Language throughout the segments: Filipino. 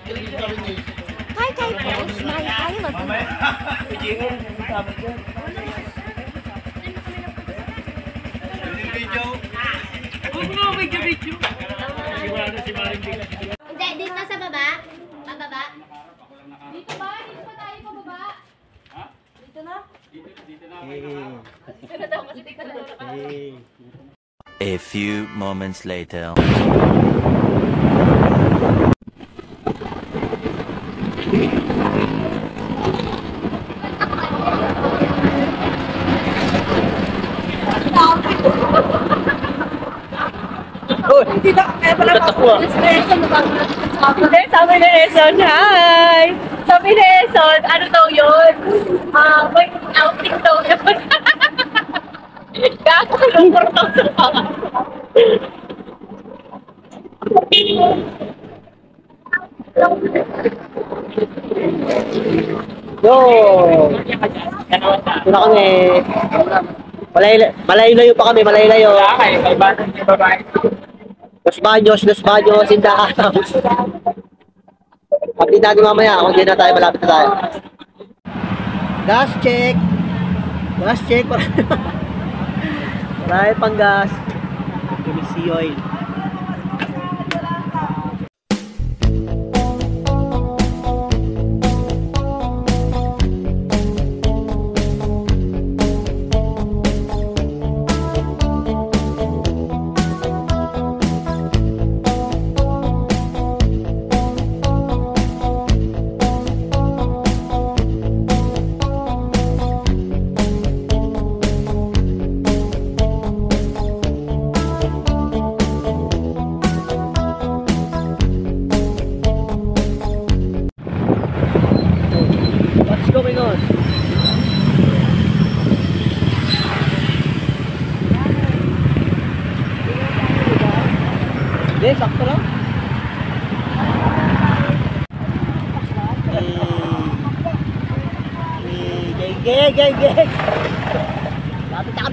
Kay post, may ayo na tumo. Video. Hindi, dito sa baba. Pababa. Dito ba? Dito pa tayo pababa. Ha? Dito na? Dito na. Dito na daw kasi dito na. A few moments later. Hindi na kaya pala ako. Sabi ni Reson, hi! Sabi ni Reson, ano daw yun? May outing daw yun. Kakalungkor daw sa mga. Yo! Ito na kami. Malayo-layo pa kami, malayo-layo. Los Baños, Sindahan. Update natin mamaya kung di na tayo, malapit na tayo. Gas check. Marami pang gas. Sea oil. Hindi, sakto lang. Geng.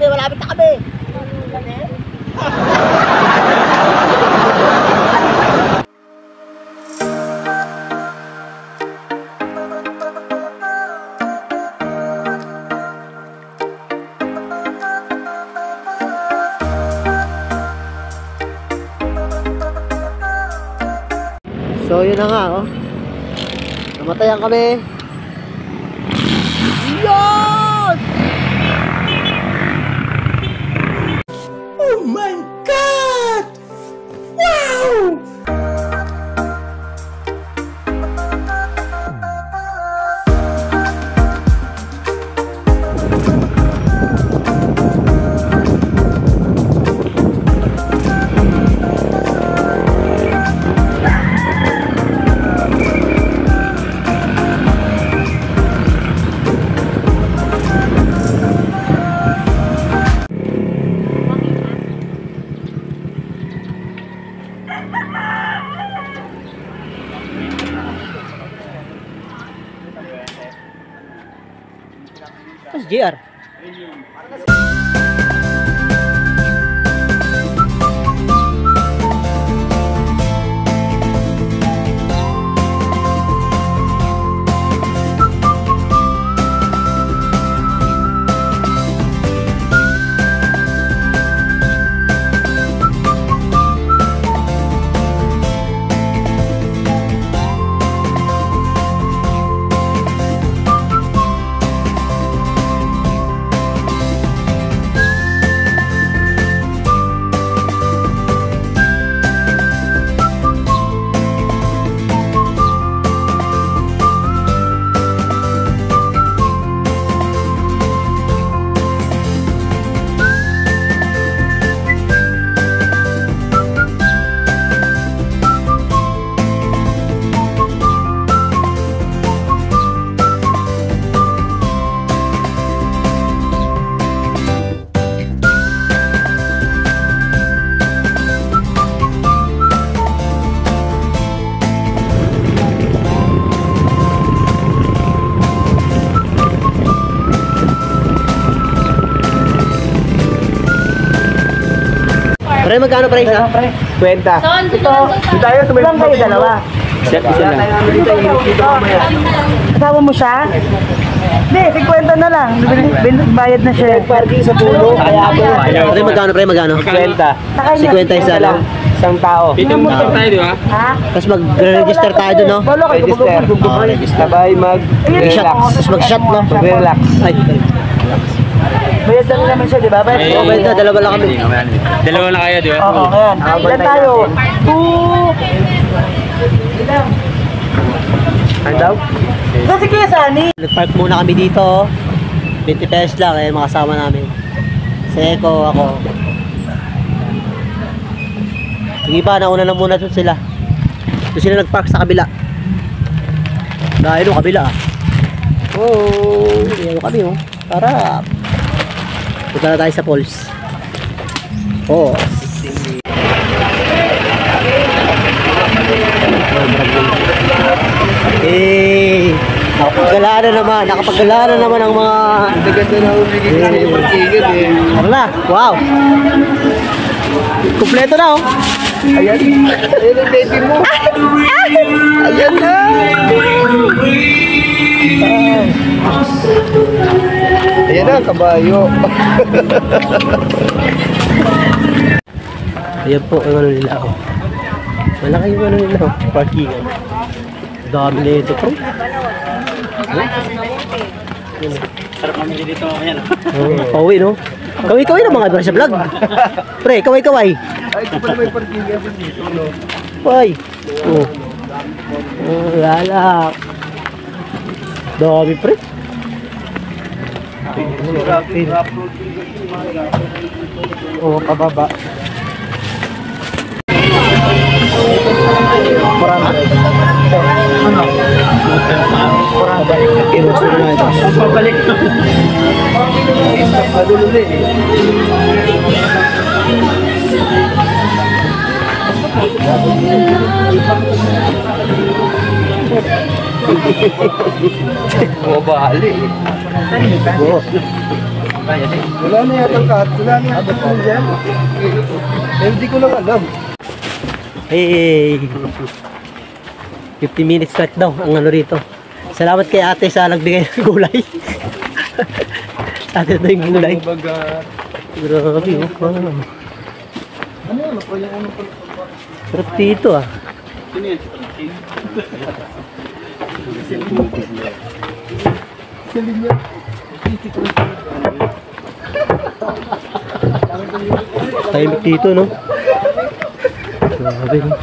Malapit na kami. So yun na nga, oh. Namatayan kami. Yun! Oh my God! Wow! Mas JR. Pre, magkano price na? 20. Saan? Ito tayo, sumilang kayo dalawa. Kasama mo siya? Hindi, 50 na lang. Bayad na siya. Parking sa pulo. Pre, magkano? 50 isa lang. Isang tao. Dito mo tayo, di ba? Tapos mag-register tayo doon, no? Register. Sabay Mag-shot. Tapos mag-shot, no? Relax. Ay. Bayad na naman siya, di ba? Bayad na, dalawa lang kami. Dalawa na kayo, di ba? Oo, ayan. Ilan tayo? 2. Ano daw? Kasi Kuya Sunny. Nag-park muna kami dito. 20 pesos lang, eh, mga kasama namin. Seko, ako. Yung iba, nauna na muna doon sila. Doon sila nag-park sa kabila. Dahil yung kabila, ah. Oh, yan kami, oh. Tara. Punta na tayo sa falls. Oh. Eh, nakapaggalana naman ang mga Ganda na umigil sa iyo parkingan eh. ano na, wow. Kumpleto na, oh. Ayan. Ayan ang baby mo. Ayan na. Ayan na, kabayo. Ayan po ang ano nila, oh. Malaki yung ano nila, oh. Parkingan. Dami na ito, pre. Sarap kami dito, ayan. Pauwi, no? Kaway-kaway na mga sa vlog. Pre, kaway-kaway. Ay, ito pala may parkingan dito, no? Ay. Oh. Oh, lala. Dami, pre. Oo, kababa. Pabalik. Bumabali. Oo. Wala na yatang cut. Wala na yatang cut dyan. Eh, hindi ko lang alam. Hey. 50 minutes cut daw ang ano rito. Salamat kay ate sa nagbigay ng gulay. Ate na yung gulay. Grabe, oh. Sarap dito, ah. Tahimik dito, no? Grabe, no?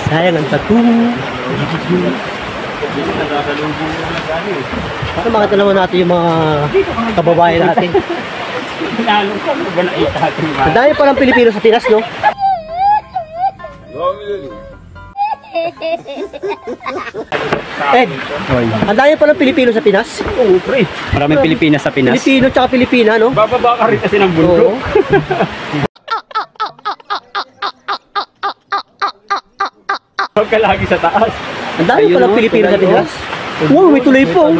Sayang ang tattoo. Para makita naman natin yung mga kababayan natin. Lalong ka ba na itatin ba? Ang dami palang Pilipino sa Pinas, no? Ed, ang dami palang Pilipino sa Pinas. Oo, pre. Maraming Pilipinas sa Pinas. Pilipino tsaka Pilipina, no? Bababa ka rin kasi ng bundok. Oo. Huwag ka lagi sa taas. Ang dami palang Pilipino sa Pinas. Wow, may tuloy po.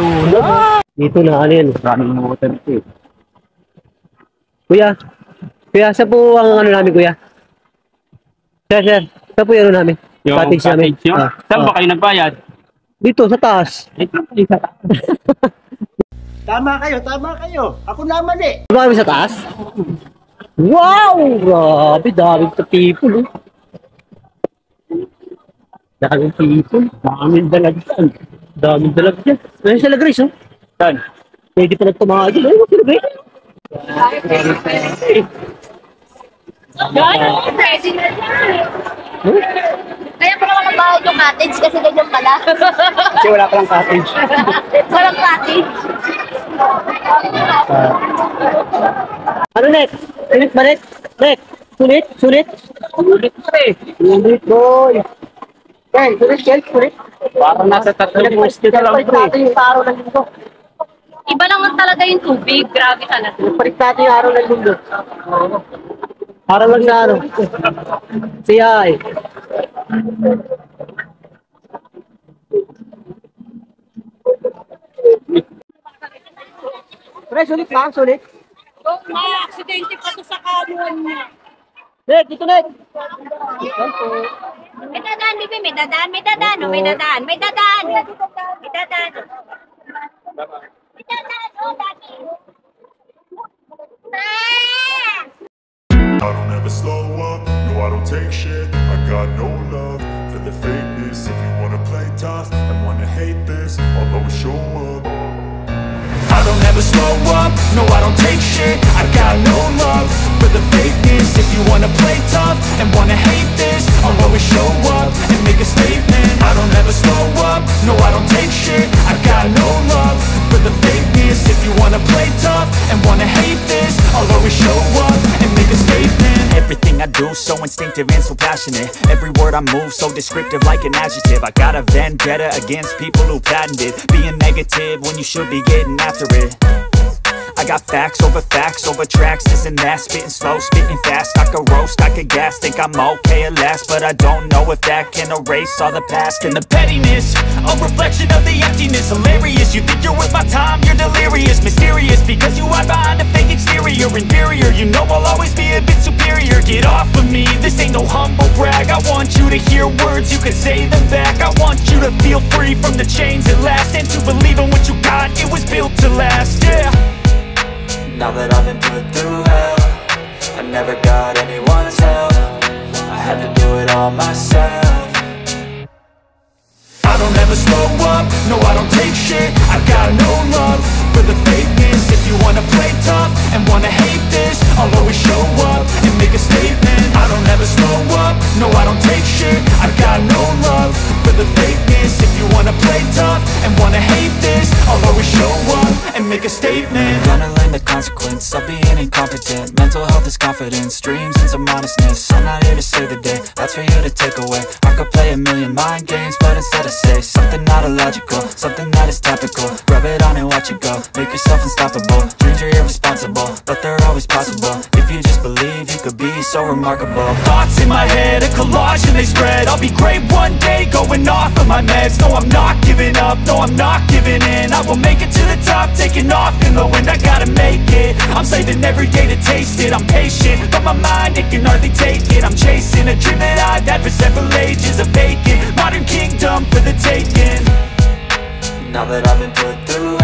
Dito na, ano yan? Maraming water ito eh. Kuya, saan po ang ano namin, kuya? Sir, saan po yung ano namin? Yung Cottage namin. cottage nyo? Saan ba kayo nagbayad? Dito, sa taas. Tama kayo. Ako naman eh. Ba kami sa taas? Wow! Grabe, daming people, oh. Daming people. Daming dalag dyan. Daming dalag dyan. Ayun sila, Grace, oh. Saan? Pwede pa nagtumaha dyan. Ayun sila, Grace. Kaya pa naman magbayad yung cottage kasi ganyan pala. Kasi wala palang cottage. Walang cottage. Ano, Net? Sulit ba, Net? Net? Sulit? Sulit pre. Sulit, boy. Ken, sulit. Parang nasa 3 pwesto ka lang Palit pre. natin yung araw ng linggo. Iba naman talaga yung tubig. Grabe talaga. Palit natin yung araw ng linggo. Para lang sa ano. Siya, eh. Pre, sulit pa, sulit. Ma-aksidente pa to sa kanuan niya. Nek, dito Nek. May dadaan, Bibi. May dadaan. May dadaan. Oh, may dadaan. May dadaan. May dadaan. May dadaan. Oh, dati. I don't ever slow up, no I don't take shit. I got no love for the fakeness. If you wanna play tough and wanna hate this, I'll always show up. I don't ever slow up, no I don't take shit. I got no love for the fakeness. If you wanna play tough and wanna hate this, I'll always show up and make a statement. I don't ever slow up, no I don't take shit. I got no love for the fakeness. If you wanna play tough and wanna hate this, I'll always show up and make a statement. Everything I do so instinctive and so passionate. Every word I move so descriptive like an adjective. I got a vendetta against people who patented being negative when you should be getting after it. I got facts over tracks, this and that. Spitting slow, spitting fast. I could roast, I could gas. Think I'm okay at last, but I don't know if that can erase all the past. And the pettiness, a reflection of the emptiness. Hilarious, you think you're worth my time, you're delirious. Mysterious, because you hide behind a fake exterior. Inferior, you know I'll always be a bit superior. Get off of me, this ain't no humble brag. I want you to hear words, you can say them back. I want you to feel free from the chains at last, and to believe in what you got, it was built to last, yeah. Now that I've been put through hell, I never got anyone's help. I had to do it all myself. I don't ever slow up, no I don't take shit. I got no love for the fakeness. If you wanna play tough and wanna hate this, I'll always show up and make a statement. I don't ever slow up, no I don't take shit. I got no love for the fakeness. If you wanna play tough and wanna hate this, I'll always show up and make a statement. Gonna learn the consequence of being incompetent. Mental health is confidence, dreams and some honestness. I'm not here to save the day, that's for you to take away. I could play a million mind games, but instead I say something not illogical, something that is topical. Rub it on and watch it go, make yourself unstoppable. Dreams are irresponsible, but they're always possible. If you just believe, you could be so remarkable. Thoughts in my head, a collage and they spread. I'll be great one day, going off of my meds. No, I'm not giving up, no, I'm not giving in. I will make it to the top, taking off in the wind. I gotta make it, I'm saving every day to taste it. I'm patient, but my mind, it can hardly take it. I'm chasing a dream that I've had for several ages. A vacant, modern kingdom for the taking. Now that I've been put through